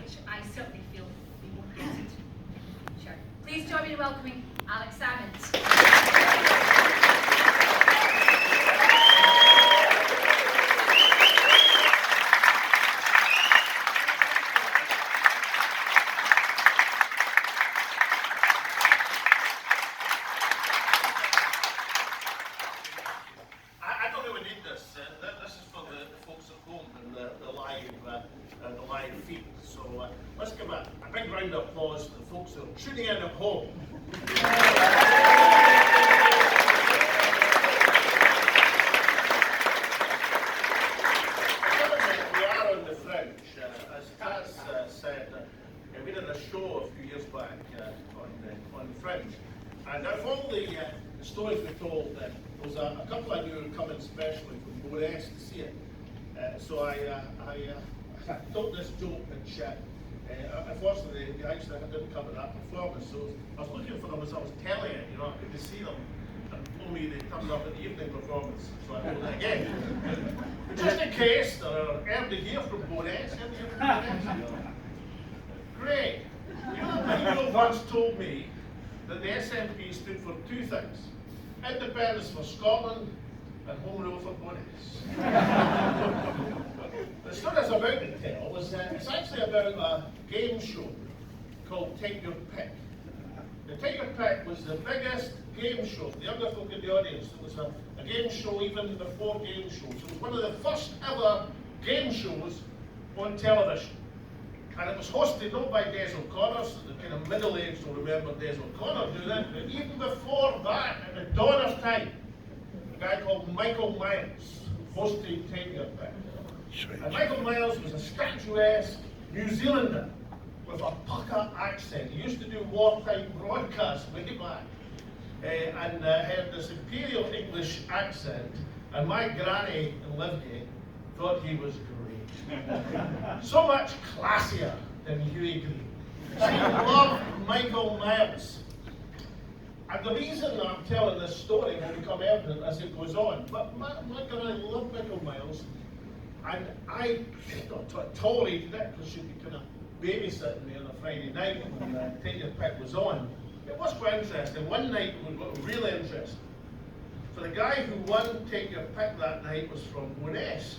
which I certainly feel we won't get it. Sure. Please join me in welcoming Alex Salmond. I don't really need this. This is for the folks at home and the live feed. So let's give a big round of applause to the folks that are tuning in at home. We are on the fringe. As Taz said, we did a show a few years back on the fringe. And of all the stories we told, there was a couple I knew were coming especially from Bowness to see it. So I told this joke, which unfortunately I didn't cover that performance. So I was looking for them as I was telling it, I couldn't see them. And only they turned up at the evening performance. So I told it again. But just in case there are early here from Bowness, Great. Many people once told me that the SNP stood for two things: independence for Scotland and home rule for Bowness. The story I was about to tell was it's actually about a game show called Take Your Pick. The Take Your Pick was the biggest game show for the younger folk in the audience. It was a game show even before game shows. It was one of the first ever game shows on television. And it was hosted not by Des O'Connor, so the kind of middle-aged will remember Des O'Connor doing it, but even before that, at the dawn of time, a guy called Michael Myers hosted Take Your Pick. And Michael Myers was a statuesque New Zealander with a pucker accent. He used to do wartime broadcasts way back and had this imperial English accent, and my granny in Livgate thought he was great. So much classier than Huey Green. She loved Michael Myers. And the reason I'm telling this story will become evident as it goes on. But my granny loved Michael Myers, and I tolerated it because she'd be kind of babysitting me on a Friday night when Take Your Pick was on. It was quite interesting. One night we got really interesting. So the guy who won Take Your Pick that night was from Bowness.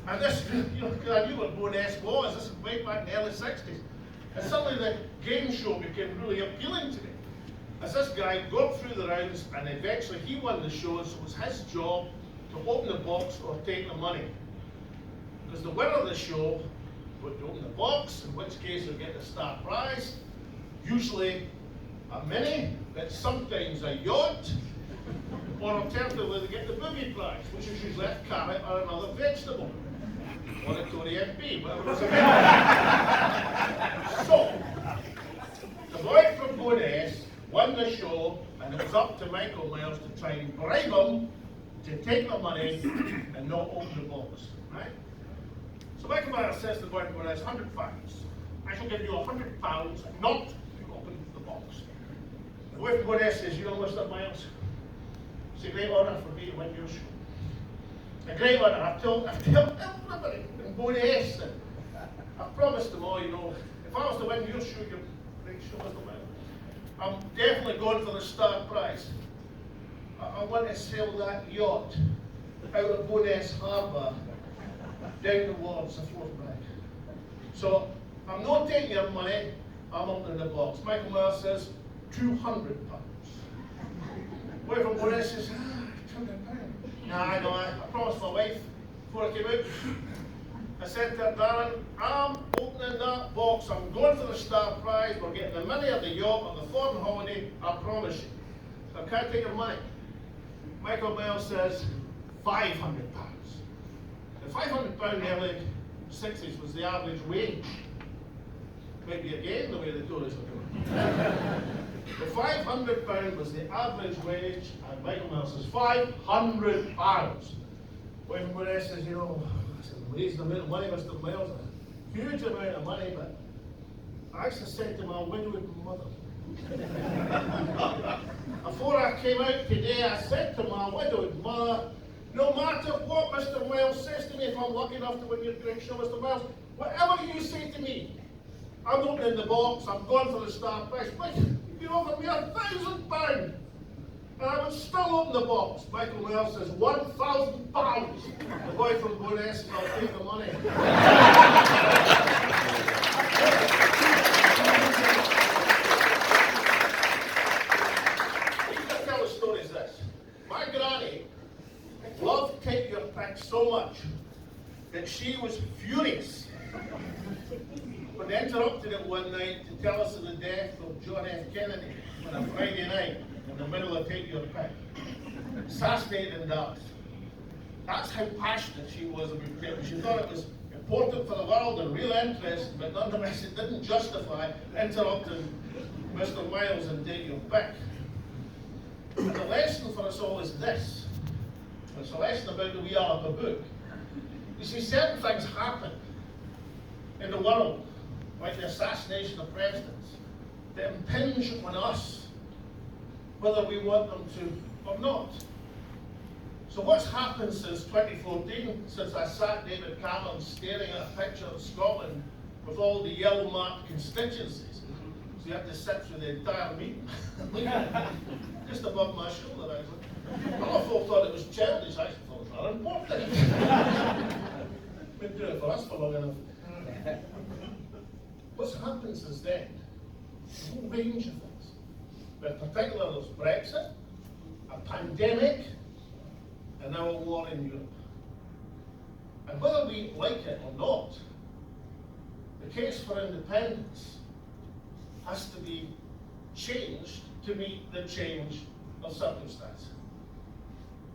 And this, I knew what Bowness was. This is way back in the early 60s. And suddenly the game show became really appealing to me. As this guy got through the rounds, and eventually he won the show, so it was his job to open the box or take the money. Because the winner of the show would open the box, in which case he'd get the star prize, usually a mini, but sometimes a yacht, or alternatively they get the booby prize, which is usually a carrot or another vegetable. Or a Tory MP, whatever it's about. So, the boy from Bowness won the show, and it was up to Michael Myers to try and bribe him to take the money and not open the box, right? So Michael Myers says to the boy from Bowness, £100. I shall give you £100 not to open the box. The boy from Bowness says, Mr. Myers, it's a great honour for me to win your show. A great honour. I've told everybody in Bowness, and I've promised them all, if I was to win your show, you're great show, Mr. Myers, I'm definitely going for the star prize. I want to sail that yacht out of Bowness Harbour down towards the Forthright. So I'm not taking your money, I'm opening the box. Michael Myers says, £200. Boy from Bowness says, £200. I know, I promised my wife before I came out. I said to her, darling, I'm opening that box. I'm going for the star prize. We're getting the money of the yacht on the foreign holiday, I promise you. So I can't take your money. Michael Myers says, £500. The £500 in the early 60s was the average wage. Maybe again the way the Tories are doing. The £500 was the average wage, and Michael Myers says, £500. Boy from Bowness says, that's an amazing amount of money, Mr. Myers, a huge amount of money, but I actually said to my widowed mother, before I came out today, I said to my widowed mother, no matter what Mr. Myers says to me, if I'm lucky enough to win your great show, Mr. Myers, whatever you say to me, I'm opening the box, I'm going for the star price. Mike, you offered me £1,000. And I would still open the box. Michael Wells says, £1,000. The boy from Bowness, I'll take the money. The tell the story is this. My granny loved Take Your Pick so much that she was furious when they interrupted it one night to tell us of the death of John F. Kennedy on a Friday night in the middle of Take Your Pick. Assassinated in Dallas. That's how passionate she was about it. She thought it was important for the world and real interest, but nonetheless it didn't justify interrupting Mr. Miles and Take Your Pick. And the lesson for us all is this. It's a lesson about the wee of a book. You see, certain things happen in the world, like the assassination of presidents, that impinge on us, whether we want them to or not. So what's happened since 2014, since I sat David Cameron staring at a picture of Scotland with all the yellow marked constituencies? So you have to sit through the entire meeting. Just above my shoulder, actually. A lot of folk thought it was childish. I thought it was rather important. Been doing it for us for long enough. What's happened since then? A whole range of things. But in particular, there's Brexit, a pandemic, and now a war in Europe. And whether we like it or not, the case for independence has to be changed to meet the change of circumstance.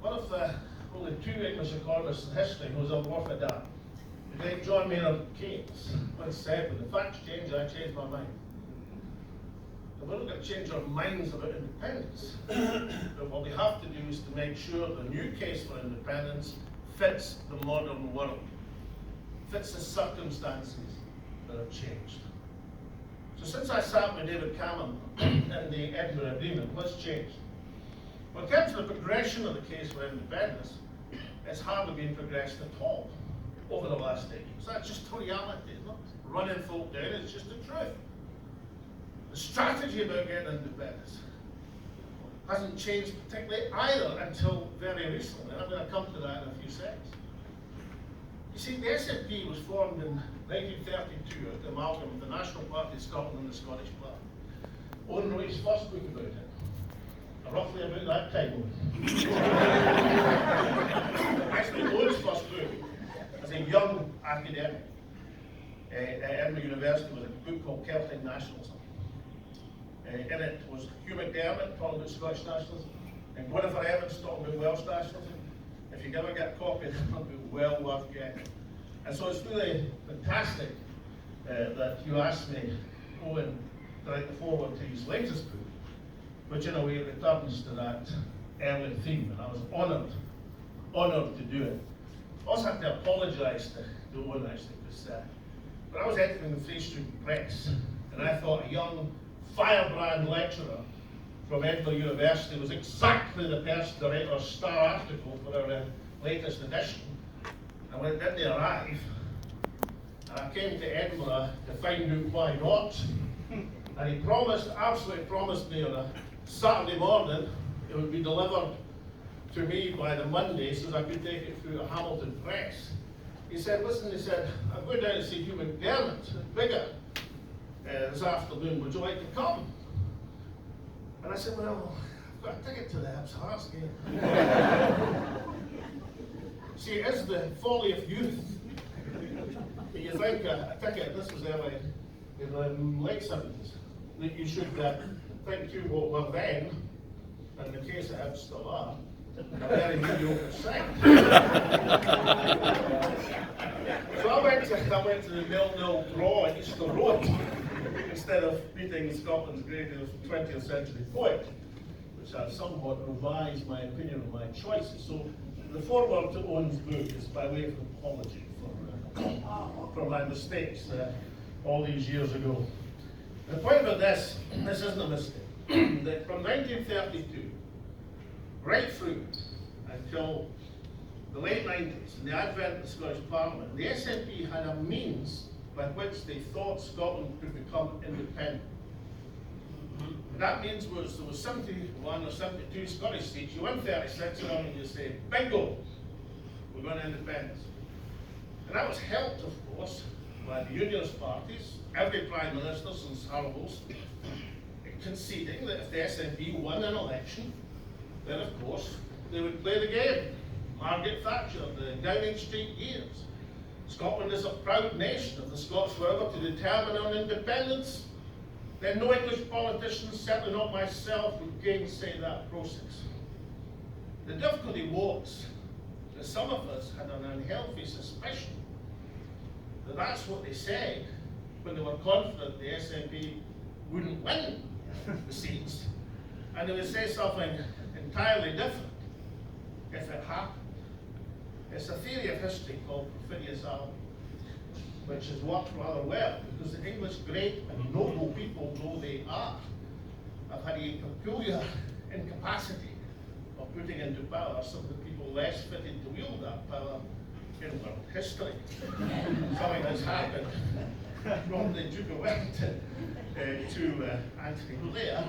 One of the only two English economists in history who was a warfare dad, the great John Maynard Keynes, once said, when the facts change, I change my mind. And we're not going to change our minds about independence. But what we have to do is to make sure the new case for independence fits the modern world, fits the circumstances that have changed. So since I sat with David Cameron in the Edinburgh Agreement, what's changed? Well, in terms of the progression of the case for independence, it's hardly been progressed at all over the last 8 years. That's just the reality, isn't it? Running folk down, it's just the truth. The strategy about getting independence hasn't changed particularly either until very recently, and I'm going to come to that in a few seconds. You see, the SNP was formed in 1932 at the amalgam of the National Party of Scotland and the Scottish Party. Owen wrote his first book about it, roughly about that time. Actually, Owen's first book, as a young academic at Edinburgh University, was a book called Celtic Nationalism. In it was Hugh McDermott talking about Scottish nationalism, and Gwynfor Evans talking about Welsh nationalism. If you ever get a copy, it'll be well worth getting. And so it's really fantastic that you asked me, Owen, to write the foreword to his latest book, which in a way returns to that early theme, and I was honoured to do it. I also have to apologise to Owen actually, because when I was editing the Free Street Press, and I thought a young firebrand lecturer from Edinburgh University was exactly the person to write our star article for our latest edition. And when it didn't arrive, and I came to Edinburgh to find out why not, and he absolutely promised me on a Saturday morning it would be delivered to me by the Monday so that I could take it through a Hamilton press. He said, listen, I'm going down to see Hugh McDermott at Bigger this afternoon, would you like to come? And I said, well, I've got a ticket to the Hibs Hearts game. See, it is the folly of youth. You think a ticket, this was early in the late 70s, that you should think too what were then, and in the case of Hibs still are, a very mediocre side. So I went to the 0-0 draw at Easter Road instead of beating Scotland's greatest 20th century poet, which has somewhat revised my opinion of my choices. So the foreword to Owen's book is by way of apology for my mistakes all these years ago. The point about this isn't a mistake. That from 1932 right through until the late 90s, and the advent of the Scottish Parliament, the SNP had a means by which they thought Scotland could become independent. And that means there was 71 or 72 Scottish seats. You won 36 around and you say, bingo, we're going to independence. And that was helped, of course, by the Unionist parties, every Prime Minister since Harold's, conceding that if the SNP won an election, then of course they would play the game. Margaret Thatcher, the Downing Street years. Scotland is a proud nation. If the Scots were ever to determine on independence, then no English politicians, certainly not myself, would gainsay that process. The difficulty was that some of us had an unhealthy suspicion that that's what they said when they were confident the SNP wouldn't win the seats, and they would say something entirely different if it happened. It's a theory of history called perfidious alibi, which has worked rather well because the English great and noble people, though they are, have had a peculiar incapacity of putting into power some of the people less fitted to wield that power in world history. Something that's happened from the Duke of Wellington to Anthony Blair.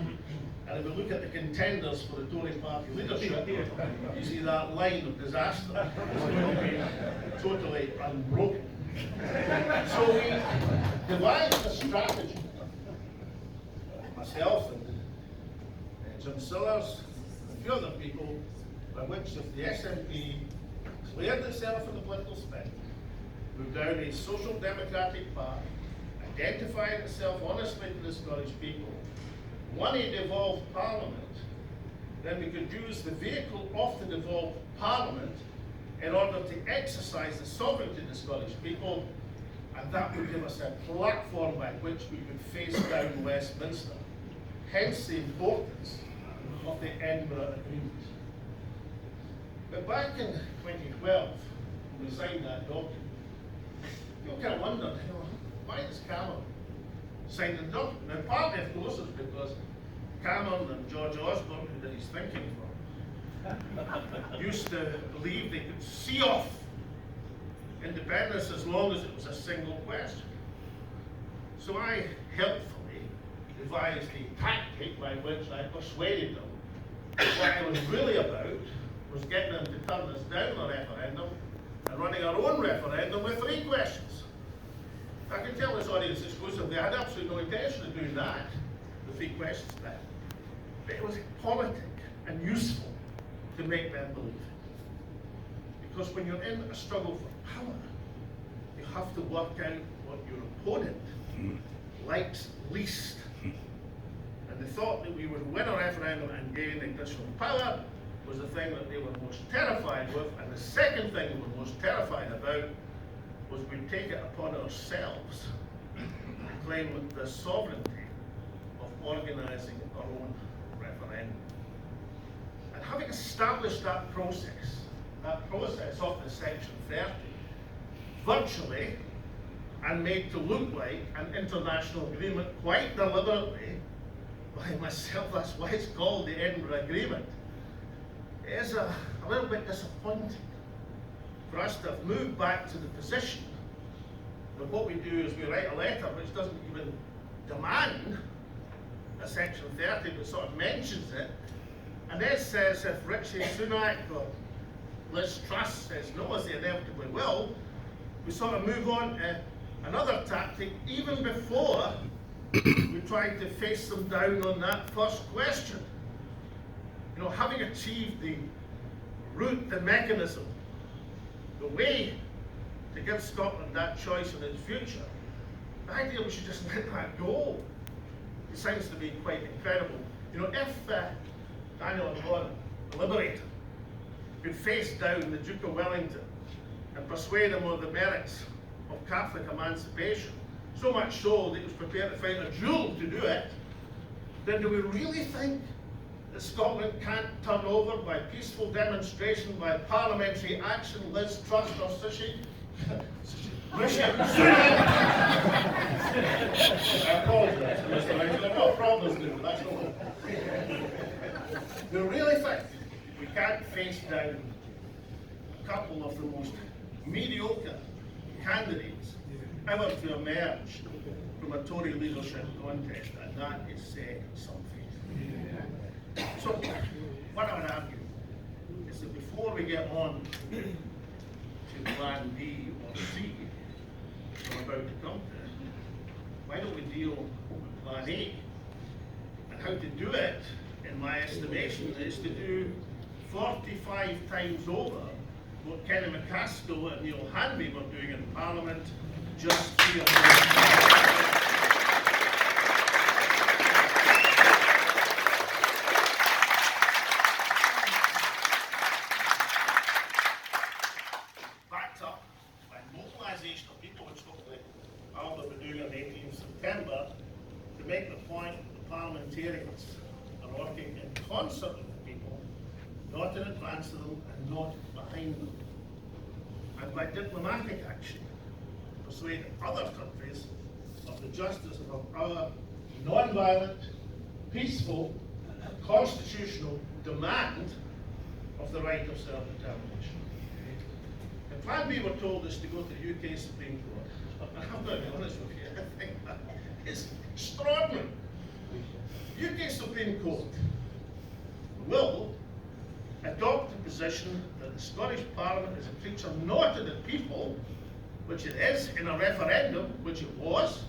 And if we look at the contenders for the Tory party leadership, you see that line of disaster is going to be totally unbroken. So we devised a strategy, myself and Jim Sillars, and a few other people, by which if the SNP cleared itself in the political spectrum, moved down a social democratic path, identified itself honestly to the Scottish people, won a devolved parliament, then we could use the vehicle of the devolved parliament in order to exercise the sovereignty of the Scottish people, and that would give us a platform by which we could face down Westminster. Hence the importance of the Edinburgh Agreement. But back in 2012, when we signed that document, people kind of wondered, why does Cameron sign the document? And partly, of course, is because Cameron and George Osborne, who did his thinking for him, used to believe they could see off independence as long as it was a single question. So I helpfully devised a tactic by which I persuaded them that what I was really about was getting them to turn us down the referendum and running our own referendum with 3 questions. I can tell this audience exclusively, I had absolutely no intention of doing that, the 3 questions then. But it was politic and useful to make them believe it. Because when you're in a struggle for power, you have to work out what your opponent likes least. And they thought that we would win a referendum and gain additional power was the thing that they were most terrified with, and the second thing they were most terrified about was we'd take it upon ourselves to claim the sovereignty of organising our own referendum. And having established that process of the Section 30, virtually, and made to look like an international agreement quite deliberately by myself, that's why it's called the Edinburgh Agreement, it is a little bit disappointing for us to have moved back to the position that what we do is we write a letter which doesn't even demand a Section 30, but sort of mentions it, and then says if Richie Sunak or Liz Truss says no, as they inevitably will, we sort of move on to another tactic even before we try to face them down on that first question. You know, having achieved the route, the mechanism, the way to give Scotland that choice in its future, the idea we should just let that go, it sounds to be quite incredible. You know, if Daniel and Gordon, the Liberator, could face down the Duke of Wellington and persuade him of the merits of Catholic emancipation, so much so that he was prepared to fight a duel to do it, then do we really think that Scotland can't turn over by peaceful demonstration, by parliamentary action, Liz Truss or Rishi Sunak? I apologise, Mr. Rankin, I've got problems with it, that's all. We really think we can't face down a couple of the most mediocre candidates ever to emerge from a Tory leadership contest, and that is saying something. So, what I would argue is that before we get on to plan B or C, which I'm about to come to, why don't we deal with plan A? And how to do it, in my estimation, is to do 45 times over what Kenny McCaskill and Neil Hanby were doing in Parliament just 3 or 4 years. Backed up by mobilisation of people, which hopefully I'll be doing on the 18th of September, to make the point that the parliamentarians are working in concert with the people, not in advance of them and not behind them. And by diplomatic action, persuade other countries of the justice of our non-violent, peaceful, constitutional demand of the right of self-determination. And Plan B, we're told, is to go to the UK Supreme Court. I'm going to be honest with you, I think that is extraordinary. UK Supreme Court will adopt the position that the Scottish Parliament is a creature not of the people, which it is in a referendum, which it was,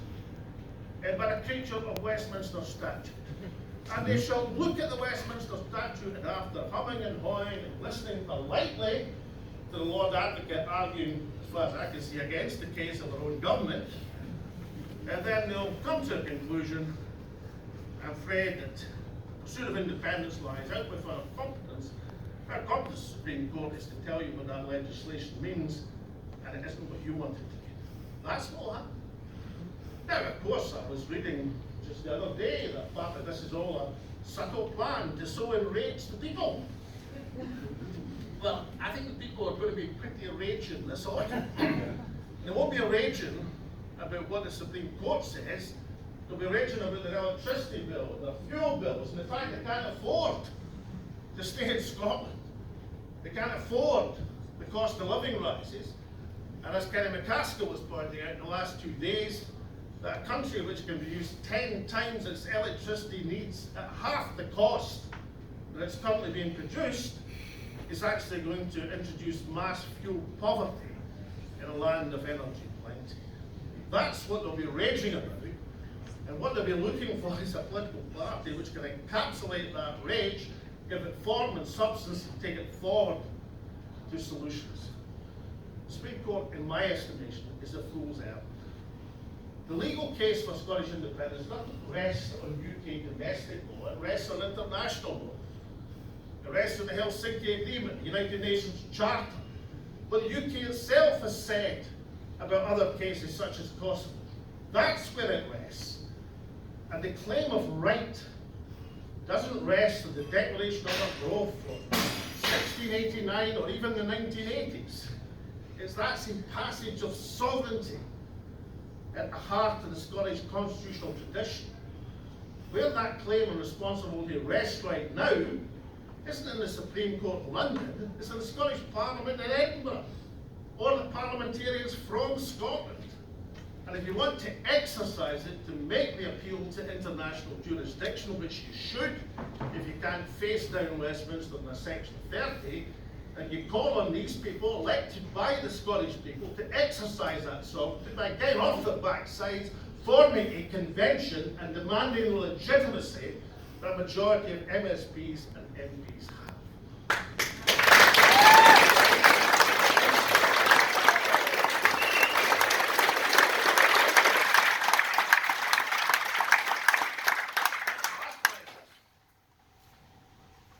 but a creature of Westminster statute. And they shall look at the Westminster statute, and after humming and hawing and listening politely to the Lord Advocate arguing, as far as I can see, against the case of their own government, and then they'll come to a conclusion. I'm afraid that the pursuit of independence lies out with our competence. Our competence Supreme Court is to tell you what that legislation means, and it isn't what you want it to be. That's what will happen. Now, of course, I was reading just the other day that fact that this is all a subtle plan to so enrage the people. Well, I think the people are going to be pretty raging this autumn. They won't be raging about what the Supreme Court says. They'll be raging about their electricity bill, their fuel bills, and the fact they can't afford to stay in Scotland. They can't afford the cost of living rises. And as Kenny McCaskill was pointing out in the last 2 days, that a country which can produce 10 times its electricity needs at half the cost that it's currently being produced is actually going to introduce mass fuel poverty in a land of energy plenty. That's what they'll be raging about. And what they'll be looking for is a political party which can encapsulate that rage, give it form and substance, and take it forward to solutions. The Supreme Court, in my estimation, is a fool's errand. The legal case for Scottish independence doesn't rest on UK domestic law, it rests on international law. It rests on the Helsinki Agreement, the United Nations Charter. What the UK itself has said about other cases such as Kosovo. That's where it rests. And the claim of right doesn't rest on the Declaration of Growth from 1689 or even the 1980s. It's that same passage of sovereignty at the heart of the Scottish constitutional tradition. Where that claim and responsibility rests right now isn't in the Supreme Court of London, it's in the Scottish Parliament in Edinburgh, or the parliamentarians from Scotland. And if you want to exercise it to make the appeal to international jurisdiction, which you should, if you can't face down Westminster in a Section 30, and you call on these people, elected by the Scottish people, to exercise that sovereignty by getting off their backsides, forming a convention and demanding the legitimacy that a majority of MSPs and MPs have.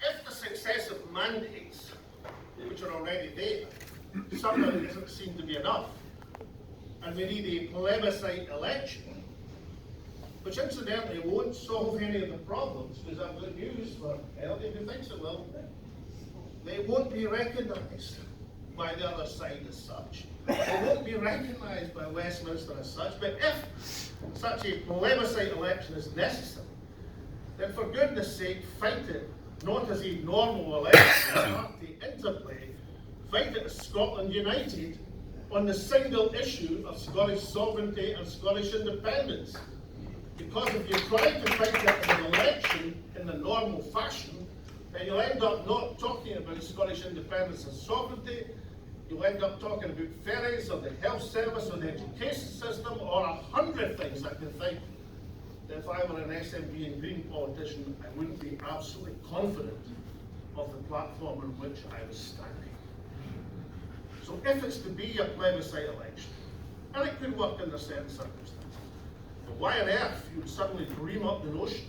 If the successive mandates, which are already there, somehow doesn't seem to be enough, and we need a plebiscite election, which incidentally won't solve any of the problems, because I've got news for anybody who thinks it will. They won't be recognised by the other side as such. They won't be recognised by Westminster as such, but if such a plebiscite election is necessary, then for goodness sake, fight it not as a normal election, party interplay, fight it as Scotland United, on the single issue of Scottish sovereignty and Scottish independence. Because if you try to fight it in an election in the normal fashion, then you'll end up not talking about Scottish independence and sovereignty. You'll end up talking about ferries or the health service or the education system or 100 things I can think that if I were an SNP and Green politician, I wouldn't be absolutely confident of the platform on which I was standing. So if it's to be a plebiscite election, and it could work under certain circumstances, but why on earth you would suddenly dream up the notion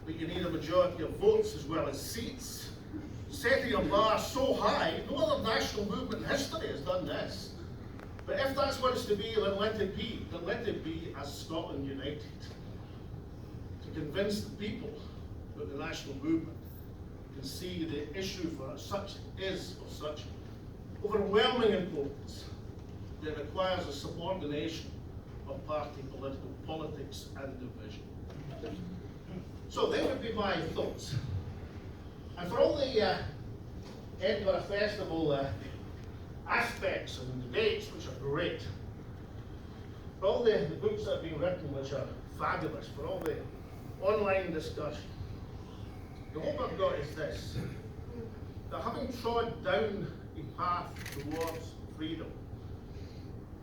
that you need a majority of votes as well as seats, setting a bar so high, no other national movement in history has done this. But if that's what it's to be, then let it be. Then let it be as Scotland United. To convince the people that the national movement can see the issue for such is of such overwhelming importance that it requires a subordination of party political politics and division. So they would be my thoughts. And for all the Edinburgh Festival aspects and debates, which are great, for all the books that have been written, which are fabulous, for all the online discussion, the hope I've got is this, that having trod down a path towards freedom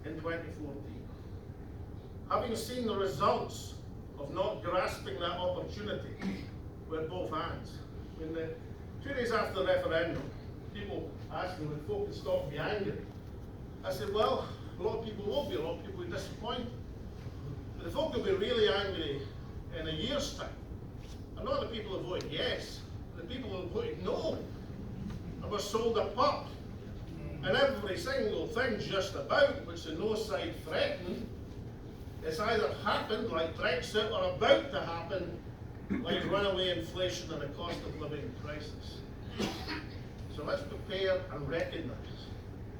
in 2014, having seen the results of not grasping that opportunity with both hands, when the 2 days after the referendum, people asked me, would folk in Scotland be angry? I said, well, a lot of people will be, a lot of people will be disappointed. But the folk will be really angry in a year's time. And not the people who voted yes, the people who voted no, and were sold a pup. And every single thing just about which the no side threatened, it's either happened like Brexit or about to happen like runaway inflation and a cost of living crisis. So let's prepare and recognise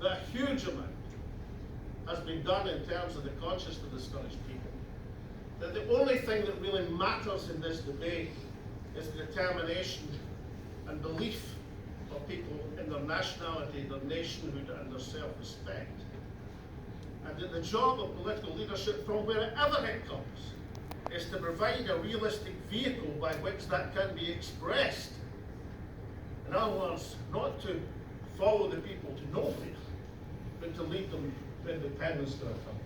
that a huge amount has been done in terms of the conscience of the Scottish people. That the only thing that really matters in this debate is the determination and belief of people in their nationality, their nationhood and their self-respect. And that the job of political leadership from wherever it comes is to provide a realistic vehicle by which that can be expressed. In other words, not to follow the people to nowhere, but to lead them to independence to their country.